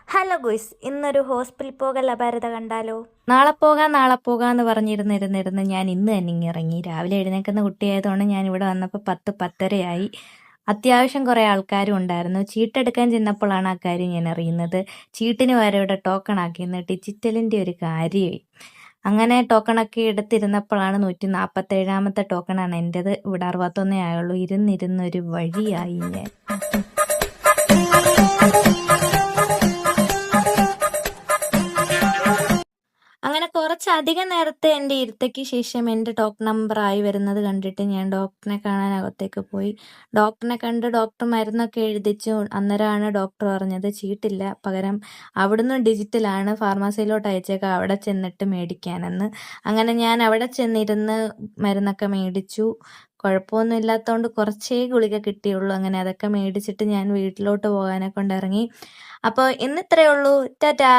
Hello guys, ഇന്നൊരു hospital പോകൽ അപാരത കണ്ടാലോ? നാളെ പോകാന്ന് പറഞ്ഞിരുന്നിരുന്നിരുന്ന് ഞാൻ ഇന്ന് തന്നെ ഇറങ്ങി. രാവിലെ എഴുന്നേൽക്കുന്ന കുട്ടിയായതുകൊണ്ട് ഞാൻ ഇവിടെ വന്നപ്പോൾ 10-10:30 അത്യാവശ്യം കുറേ ആൾക്കാരും ഉണ്ടായിരുന്നു. ചീട്ടെടുക്കാൻ ചെന്നപ്പോഴാണ് ആ കാര്യം ഞാൻ അറിയുന്നത്. ചീട്ടിന് വരെ ഇവിടെ ടോക്കൺ ആക്കിയെന്ന്. ഡിജിറ്റലിൻ്റെ ഒരു കാര്യമായി. അങ്ങനെ ടോക്കണൊക്കെ എടുത്തിരുന്നപ്പോഴാണ് 147ാമത്തെ ടോക്കണാണ് എൻ്റേത്. ഇവിടെ 61 ആയുള്ളൂ. ഇരുന്നിരുന്നൊരു വഴിയായി ഞാൻ. അങ്ങനെ കുറച്ചധികം നേരത്തെ എൻ്റെ ഇരുത്തയ്ക്ക് ശേഷം എൻ്റെ ടോക്കൺ നമ്പർ ആയി വരുന്നത് കണ്ടിട്ട് ഞാൻ ഡോക്ടറിനെ കാണാൻ അകത്തേക്ക് പോയി. ഡോക്ടറിനെ കണ്ട് ഡോക്ടർ മരുന്നൊക്കെ എഴുതിച്ചു. അന്നേരമാണ് ഡോക്ടർ പറഞ്ഞത് ചീട്ടില്ല, പകരം അവിടുന്ന് ഡിജിറ്റലാണ്, ഫാർമസിയിലോട്ട് അയച്ചേക്കാം, അവിടെ ചെന്നിട്ട് മേടിക്കാനെന്ന്. അങ്ങനെ ഞാൻ അവിടെ ചെന്നിരുന്ന് മരുന്നൊക്കെ മേടിച്ചു. കുഴപ്പമൊന്നും ഇല്ലാത്തതുകൊണ്ട് കുറച്ചേ ഗുളിക കിട്ടിയുള്ളൂ. അങ്ങനെ അതൊക്കെ മേടിച്ചിട്ട് ഞാൻ വീട്ടിലോട്ട് പോകാനെ കൊണ്ടിറങ്ങി. അപ്പോൾ ഇന്നിത്രയേ ഉള്ളൂ. ടാറ്റാ.